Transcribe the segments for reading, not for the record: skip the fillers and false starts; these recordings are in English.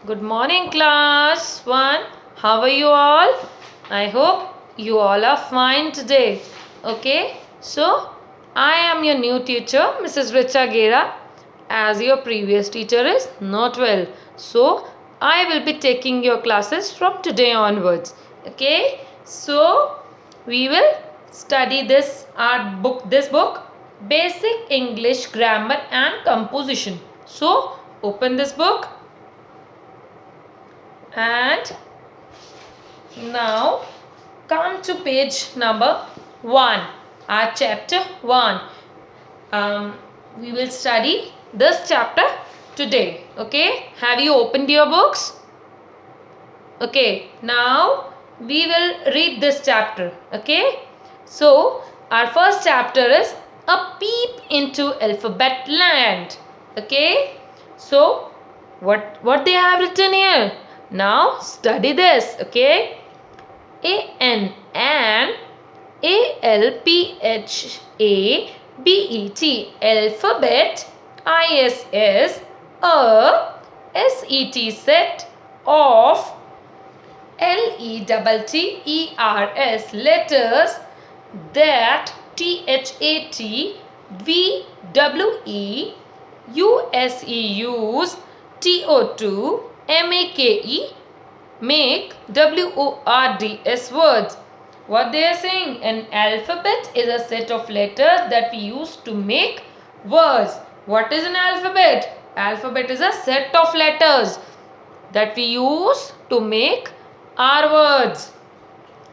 Good morning, class 1. How are you all? I hope you all are fine today. Okay, so I am your new teacher, Mrs. Richa Gera, as your previous teacher is not well. So I will be taking your classes from today onwards. Okay, so we will study this book, Basic English Grammar and Composition. So open this book. And now come to page number 1, our chapter 1. We will study this chapter today. Okay, have you opened your books? Okay, now we will read this chapter. Okay, so our first chapter is A Peep into Alphabet Land. Okay, so what they have written here? Now study this. Okay, AN ALPHABET alphabet, ISS a SET set of LETTERS letters, that THAT VWE USEUs TO2 MAKE make WORDS words. What they are saying? An alphabet is a set of letters that we use to make words. What is an alphabet? Alphabet is a set of letters that we use to make our words.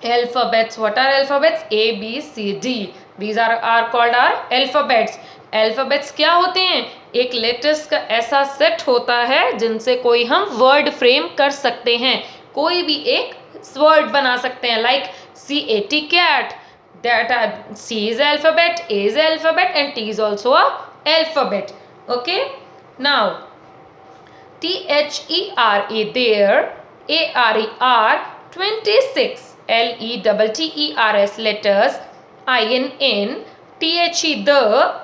Alphabets. What are alphabets? A, B, C, D. These are called our alphabets. Alphabets क्या होते हैं? एक letters का ऐसा set होता है जिनसे कोई हम वर्ड फ्रेम कर सकते हैं, कोई भी एक वर्ड बना सकते हैं. Like CAT cat, that C is alphabet, A is alphabet and T is also a alphabet. Okay, now THERE there, ARER 26 LETTERS letters, INN THE the,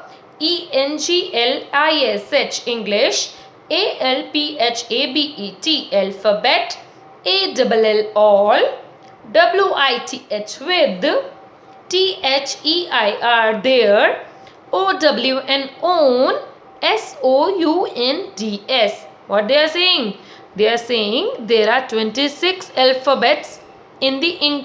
ENGLISH English, ALPHABET alphabet, ALL all, WITH with, THEIR there, OWN own, SOUNDS. What they are saying? They are saying there are 26 alphabets in the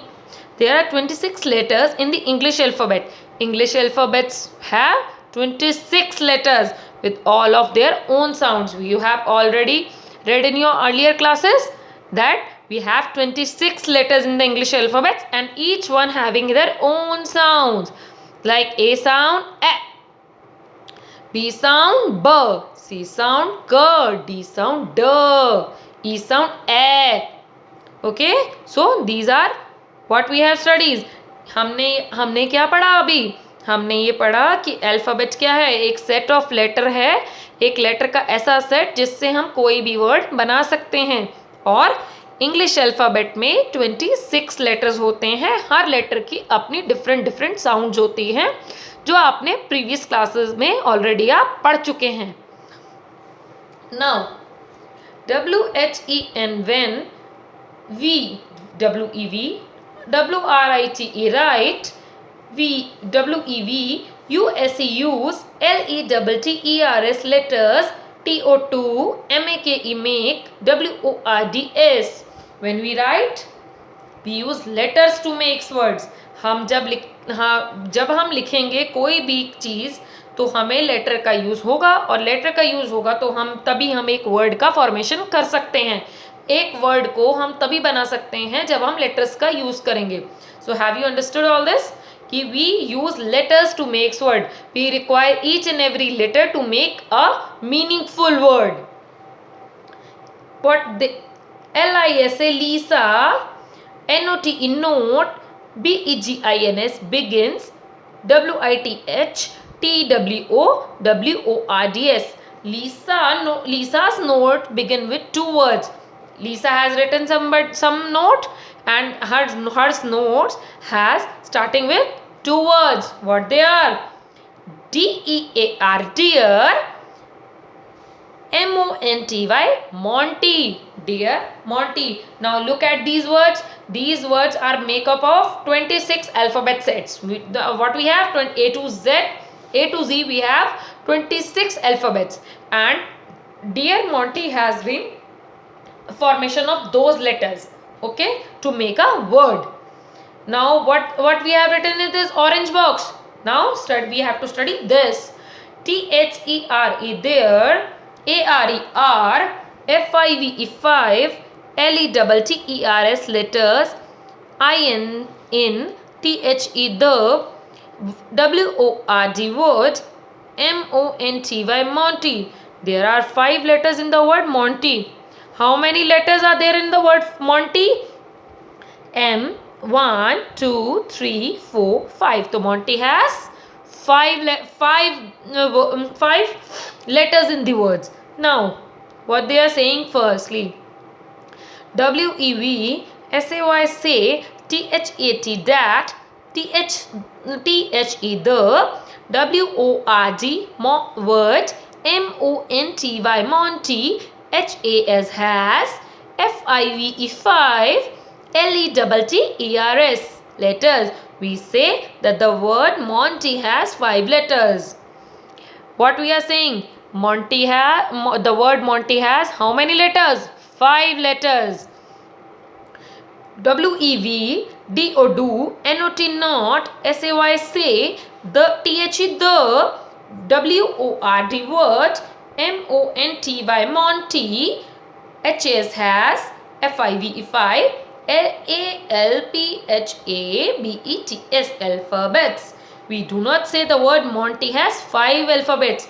there are 26 letters in the English alphabet. English alphabets have 26 letters with all of their own sounds. You have already read in your earlier classes that we have 26 letters in the English alphabet and each one having their own sounds. Like A sound, A. B sound, B. C sound, K. D sound, D. E sound, A. Okay, so these are what we have studied. हमने क्या पढ़ा अभी? हमने ये पढ़ा कि alphabet क्या है? एक सेट ऑफ लेटर है, एक लेटर का ऐसा सेट जिससे हम कोई भी वर्ड बना सकते हैं. और इंग्लिश अल्फ़ाबेट में 26 लेटर्स होते हैं. हर लेटर की अपनी डिफरेंट साउंड्स होती हैं जो आपने प्रीवियस क्लासेस में ऑलरेडी आप पढ़ चुके हैं. Now WHEN when, V WEV, WRITE right, WEV USEUs, LETTERS letters, TO2 MAKE make, WORDS. When we write, we use letters to make words. जब हम लिखेंगे कोई भी चीज़ तो हमें लेटर का यूज़ होगा, और लेटर का यूज़ होगा तो तभी हम एक वर्ड का फॉर्मेशन कर सकते हैं. एक वर्ड को हम तभी बना सकते हैं जब हम लेटर्स का यूज़ करेंगे. So have you understood all this कि we use letters to make word. We require each and every letter to make a meaningful word. But the LISA Lisa, NOTE note, BEGINS begins, WITH TWOWORDS. Lisa's note begin with two words. Lisa has written some note and her notes has starting with two words. What they are? DEAR dear, M-O-N-T-Y, Monty. Dear Monty. Now look at these words. These words are make up of 26 alphabet sets. What we have, A to Z, A to Z, we have 26 alphabets. And Dear Monty has been formation of those letters, okay, to make a word. Now what we have written in this orange box. Now we have to study this. T-H-E-R-E, there. A-R-E-R, F-I-V-E, 5, L-E-T-T-E-R-S letters, I-N, in, T-H-E, the, W-O-R-D, word, M-O-N-T-Y, Monty. There are 5 letters in the word Monty. How many letters are there in the word Monty? M, 1, 2, 3, 4, 5. So Monty has 5 letters in the words. Now, what they are saying firstly, W-E-V-S-A-Y, say, T-H-A-T, that, T-H-E, the, W-O-R-D, word, M-O-N-T-Y, Monty, H-A-S, has, F-I-V-E, 5, L-E-T-T-E-R-S letters. We say that the word Monty has 5 letters. What we are saying? Monty has, the word Monty has how many letters? 5 letters. W-E-V, D-O, do, N-O-T, not, S-A-Y, say, the, T-H-E, the, W-O-R-D, word, M-O-N-T-Y, Monty, H-A-S, has, F-I-V-E, 5, L-A-L-P-H-A-B-E-T-S, alphabets. We do not say the word Monty has 5 alphabets.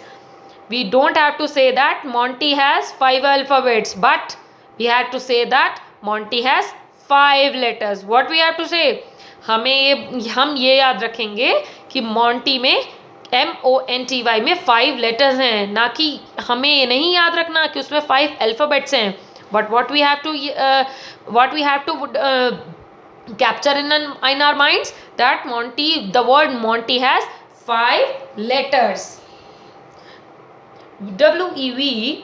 We don't have to say that Monty has 5 alphabets, but we have to say that Monty has 5 letters. What we have to say? हम ये याद रखेंगे कि Monty में M-O-N-T-Y में 5 letters हैं, ना कि हमें ये नहीं याद रखना कि उसमें 5 alphabets हैं. But what we have to capture in our minds, that Monty, the word Monty has 5 letters. W-E-V,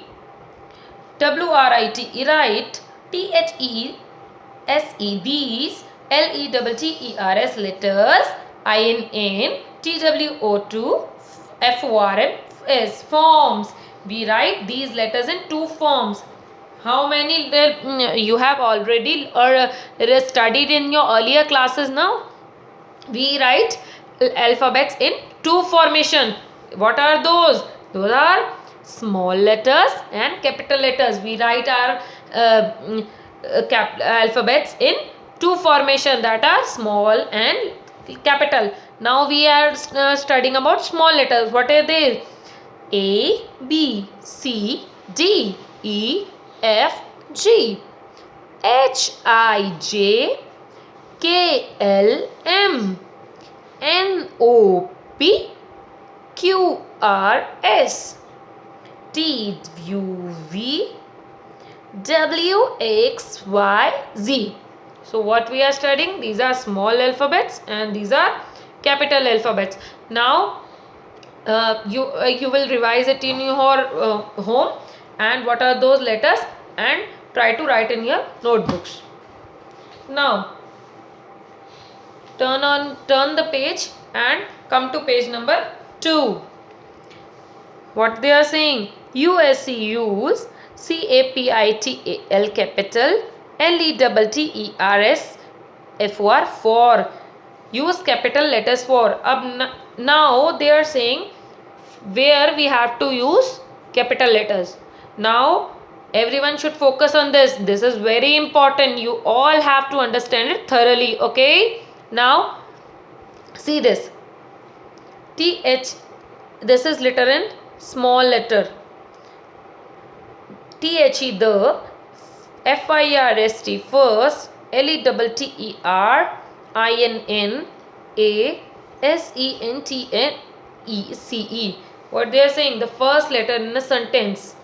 W-R-I-T, write, T-H-E-S-E, these, L-E-T-T-E-R-S letters, I-N-N, T-W-O-2, F-O-R-M-S, forms. We write these letters in 2 forms. How many you have already studied in your earlier classes now? We write alphabets in 2 formation. What are those? Those are small letters and capital letters. We write our alphabets in 2 formation, that are small and capital. Now we are studying about small letters. What are they? A, B, C, D, E, F, G, H, I, J, K, L, M, N, O, P, Q, R, S, T, U, V, W, X, Y, Z. So what we are studying? These are small alphabets and these are capital alphabets. Now you will revise it in your home, and what are those letters, and try to write in your notebooks. Now turn the page and come to page number 2. What they are saying? USC, use, CAPITAL, capital, LETTERS, FOR, for. Use capital letters for. Now they are saying where we have to use capital letters. Now everyone should focus on this. This is very important. You all have to understand it thoroughly. Okay. Now see this. TH. This is letter in small letter. THE, the, FIRST, first, LETTER, INN, A, SENTNECE. What they are saying? The first letter in a sentence.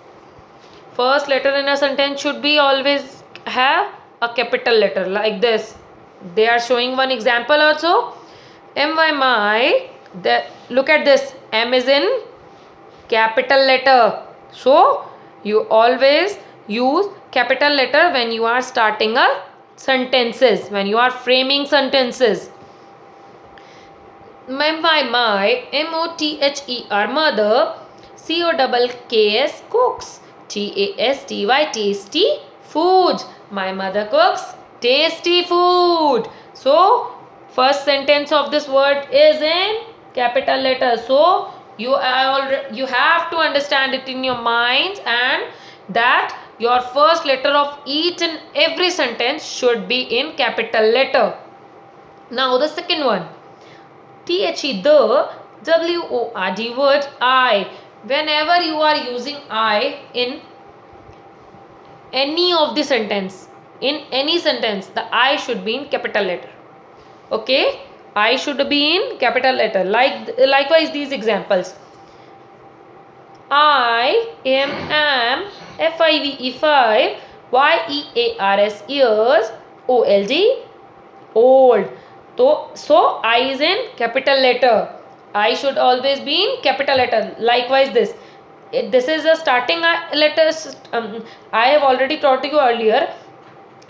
First letter in a sentence should be always have a capital letter like this. They are showing one example also. MY, look at this. M is in capital letter. So You always use capital letter when you are starting a sentences, when you are framing sentences. My mother, mother, cooks, cooks, tasty food. My mother cooks tasty food. So first sentence of this word is in capital letter. So you have to understand it in your mind, and that your first letter of each and every sentence should be in capital letter. Now the second one, the word word I. Whenever you are using I in any of the sentence, in any sentence, the I should be in capital letter. Okay, I should be in capital letter. Likewise these examples. I am five years years old old. So I is in capital letter. I should always be in capital letter. Likewise this is a starting letter. I have already taught you earlier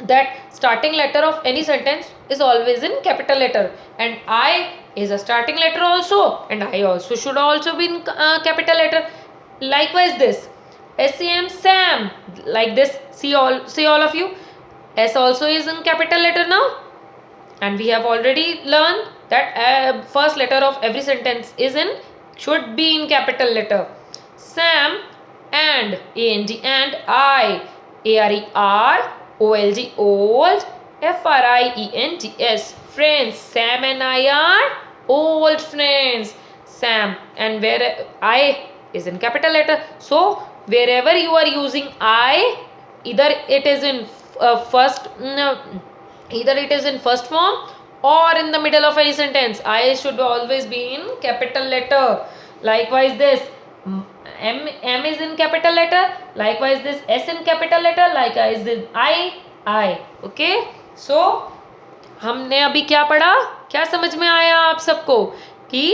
that starting letter of any sentence is always in capital letter, and I is a starting letter also, and I also should also be in capital letter. Likewise this Sam, like this, see all of you, S also is in capital letter now, and we have already learned that first letter of every sentence should be in capital letter. Sam and and I, old friends, friends. Sam and I are old friends. Sam, and where I is in capital letter. So wherever you are using I, either it is in either it is in first form or in the middle of any sentence, I should always be in capital letter. Likewise this M is in capital letter. Likewise this S in capital letter. Likewise this I. Okay, so हमने अभी क्या पढ़ा, क्या समझ में आया आप सबको कि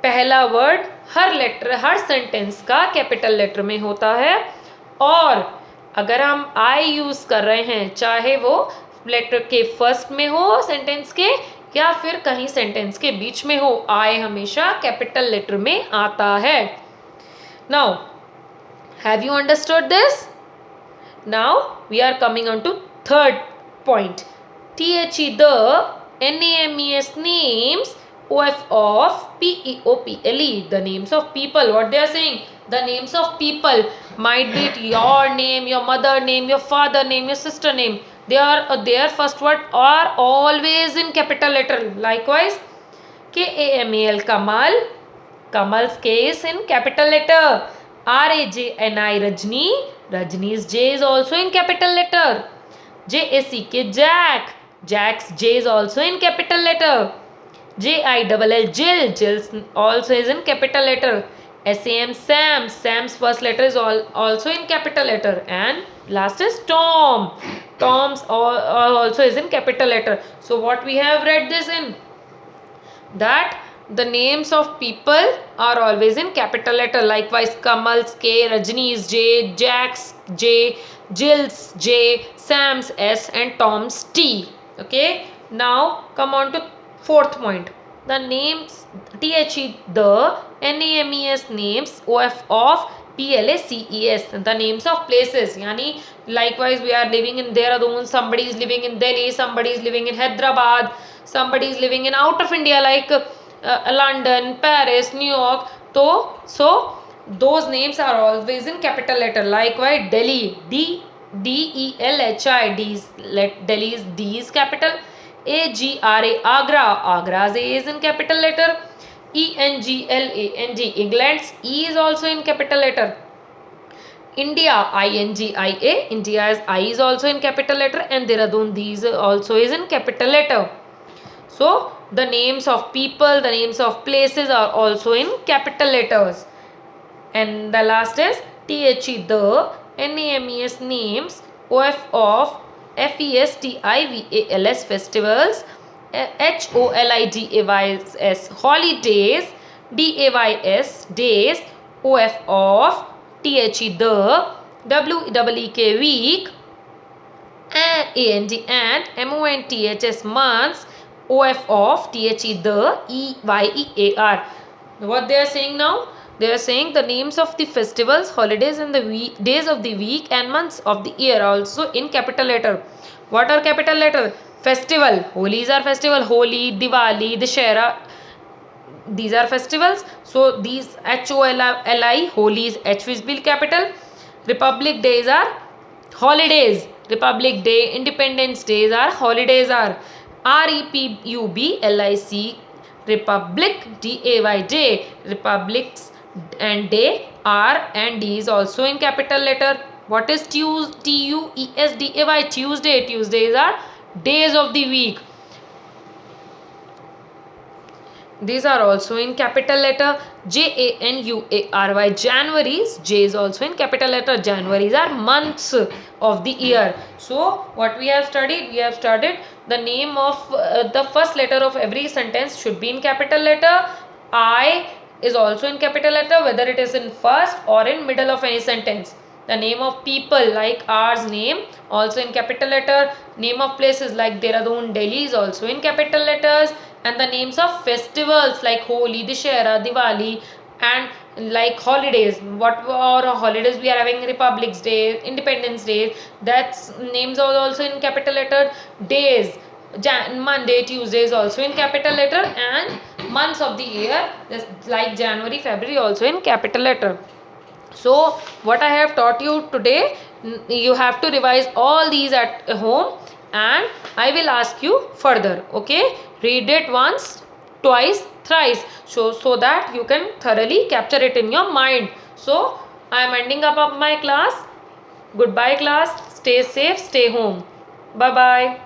पहला वर्ड हर सेंटेंस का कैपिटल लेटर में होता है, और अगर हम आई यूज कर रहे हैं, चाहे वो लेटर के फर्स्ट में हो सेंटेंस के, या फिर कहीं सेंटेंस के बीच में हो, आई हमेशा कैपिटल लेटर में आता है. Now have you understood this? Now we are coming on to third point. the names names of people, the names of people. What they are saying, the names of people might be your name, your mother name, your father name, your sister name. Their first word are always in capital letter. Likewise Kamal, Kamal, Kamal's K is in capital letter. Rajni, Rajni, Rajni's J is also in capital letter. JACK, Jack, Jack's J is also in capital letter. JILL, Jill, Jill's also is in capital letter. SAM, Sam, Sam's first letter is also in capital letter. And last is Tom, Tom's also is in capital letter. So what we have read this in, that the names of people are always in capital letter. Likewise Kamal's K, Rajni's J, Jack's J, Jill's J, Sam's S, and Tom's T. Okay, now come on to fourth point. The names the NAMES names of PLACES, the names of places. Yani likewise we are living in Dehradun, somebody is living in Delhi, somebody is living in Hyderabad, somebody is living in out of India like London, Paris, New York. So those names are always in capital letter. Likewise Delhi, DELHI, Delhi's D is capital. AGRA, Agra, Agra's A is in capital letter. ENGLAND, England's E is also in capital letter. India, INGIA, India's I is also in capital letter, and Dehradun D also is in capital letter. So the names of people, the names of places are also in capital letters. And the last is the NAMES names of FESTIVALS festivals, HOLIDAYS holidays, DAYS days, of the W-E-E-K, week, A-N-D, and, M-O-N-T-H-S, months, O-F, of, T-H-E, the, E-Y-E-A-R. What they are saying now? They are saying the names of the festivals, holidays, and the week, days of the week and months of the year also in capital letter. What are capital letter? Festival. Holies are festival. Holi, Diwali, Dussehra. These are festivals. So these H-O-L-I, Holies, H will be capital. Republic days are holidays. Republic Day, Independence Days are holidays are R-E-P-U-B-L-I-C, Republic, D-A-Y, day. Republics and day, R and D is also in capital letter. What is T-U-E-S-D-A-Y? Tuesday. Tuesdays are days of the week. These are also in capital letter. January. January's, J is also in capital letter. January's are months of the year. So what we have studied? We have studied the name of the first letter of every sentence should be in capital letter. I is also in capital letter, whether it is in first or in middle of any sentence. The name of people like ours name also in capital letter. Name of places like Dehradun, Delhi is also in capital letters. And the names of festivals like Holi, Dussehra, Diwali, and like holidays. What are holidays we are having? Republic's Day, Independence Day. That's names are also in capital letter. Days, Monday, Tuesday is also in capital letter, and months of the year like January, February also in capital letter. So what I have taught you today, you have to revise all these at home, and I will ask you further. Okay, read it once, twice, thrice, so that you can thoroughly capture it in your mind. So I am ending up my class. Goodbye class. Stay safe, stay home. Bye bye.